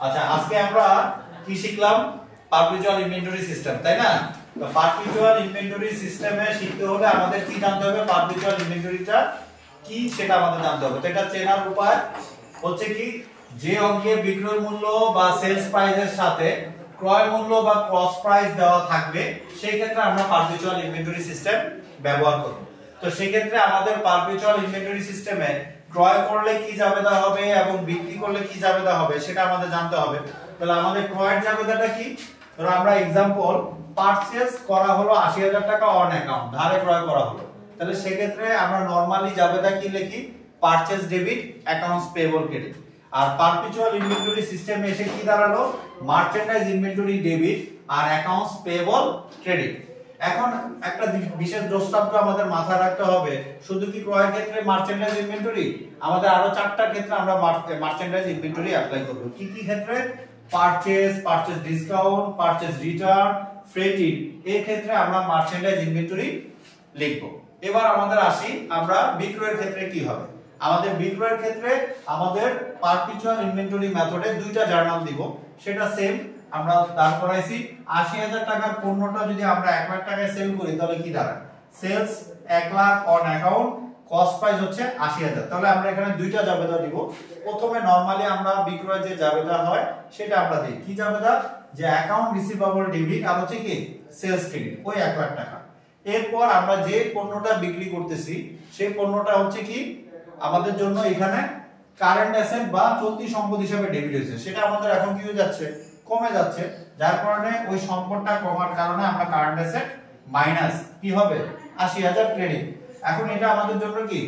আচ্ছা, আজকে আমরা কি শিখলাম? পারপিচুয়াল ইনভেন্টরি সিস্টেম, তাই না? তো পারপিচুয়াল ইনভেন্টরি সিস্টেমে শিখতে হলে আমাদের কি জানতে হবে? পারপিচুয়াল ইনভেন্টরিটা কি সেটা আমাদের জানতে হবে। তো এটা চেনার উপায় হচ্ছে কি, যে অঙ্কে বিক্রয় মূল্য বা সেলস প্রাইসের সাথে ক্রয় মূল্য বা কস্ট প্রাইস দেওয়া থাকবে, সেই ক্ষেত্রে আমরা পারপিচুয়াল ইনভেন্টরি সিস্টেম ব্যবহার করব। তো সেই ক্ষেত্রে আমাদের পারপিচুয়াল ইনভেন্টরি সিস্টেমে ক্রয় করলে কি জাবেদা হবে এবং বিক্রি করলে কি জাবেদা হবে সেটা আমাদের জানতে হবে। তাহলে আমাদের ক্রয়ের জাবেদাটা কি? ধরো আমরা एग्जांपल পারচেজ করা হলো ৮০,০০০ টাকা অন অ্যাকাউন্ট, ধারে ক্রয় করা হলো। তাহলে সেই ক্ষেত্রে আমরা নরমালি জাবেদা কি লিখি? Purchase debit accounts payable credit. আর পারপিচুয়াল ইনভেন্টরি সিস্টেমে এসে কি দাঁড়ালো? মার্চেন্ডাইজ ইনভেন্টরি ডেবিট আর অ্যাকাউন্টস পেয়েবল ক্রেডিট। এখন একটা বিশেষ দ্রষ্টান্ত আমাদের মাথায় রাখতে হবে, শুধু কি ক্রয়ের ক্ষেত্রে মার্চেন্ডাইজ ইনভেন্টরি? আমাদের আরো 4টা ক্ষেত্রে আমরা মার্চেন্ডাইজ ইনভেন্টরি অ্যাপ্লাই করব। কি কি ক্ষেত্রে? Purchase, purchase discount, purchase return, freighted, এই ক্ষেত্রে আমরা মার্চেন্ডাইজ ইনভেন্টরি লিখব। এবার আমাদের আসি আমরা বিক্রয়ের ক্ষেত্রে কি হবে। আমাদের বিক্রয়ের ক্ষেত্রে আমাদের পারপিচুয়াল ইনভেন্টরি মেথডে দুইটা জার্নাল দিব, সেটা সেম আমরা দাঁড় করাইছি। ৮০,০০০ টাকার পণ্যটা যদি আমরা ১ লাখ টাকায় সেল করি তাহলে কি দাঁড়ায়? Sales ১ lakh on account, cost price হচ্ছে ৮০,০০০। তাহলে আমরা এখানে দুইটা জাবেদা দিব। প্রথমে নরমালি আমরা বিক্রয় যে জাবেদা হয় সেটা আমরা দিই। কি জাবেদা? যে অ্যাকাউন্ট রিসিভেবল ডেবিট আর হচ্ছে কি সেলস ক্রেডিট, ওই ১ লাখ টাকা। এরপর আমরা যে পণ্যটা বিক্রি করতেছি সেই পণ্যটা হচ্ছে কি আমাদের জন্য এখানে কারেন্ট অ্যাসেট বা চলতি সম্পদ হিসেবে ডেবিট হয়েছে, সেটা আমাদের এখন কি হয়ে যাচ্ছে? কমে যাচ্ছে। যার কারণে ওই সম্পদটা কমার কারণে আমরা কারেন্ট অ্যাসেট মাইনাস কি হবে? ৮০,০০০ ক্রেডিট। এখন এটা আমাদের জন্য কি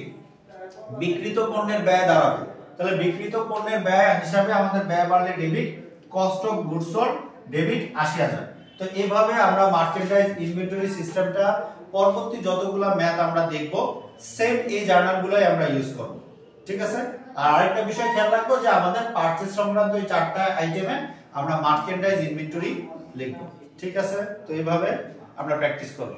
বিক্রিত পণ্যের ব্যয় দাঁড়াবে। তাহলে বিক্রিত পণ্যের ব্যয় হিসাবে আমাদের ব্যয় বাড়লে debit, cost of goods sold debit ৮০,০০০। তো এইভাবে আমরা মার্চেন্ডাইজ ইনভেন্টরি সিস্টেমটা পরবর্তী যতগুলো ম্যাথ আমরা দেখব সেম এই জার্নালগুলোই আমরা ইউজ করব। ঠিক আছে? আর আরেকটা বিষয় খেয়াল রাখবো যে আমাদের পারচেজ সংক্রান্ত এই 4টা আইটেমে আমরা মার্চেন্ডাইজ ইনভেন্টরি লিখব। ঠিক আছে? তো এইভাবে আমরা প্র্যাকটিস করব।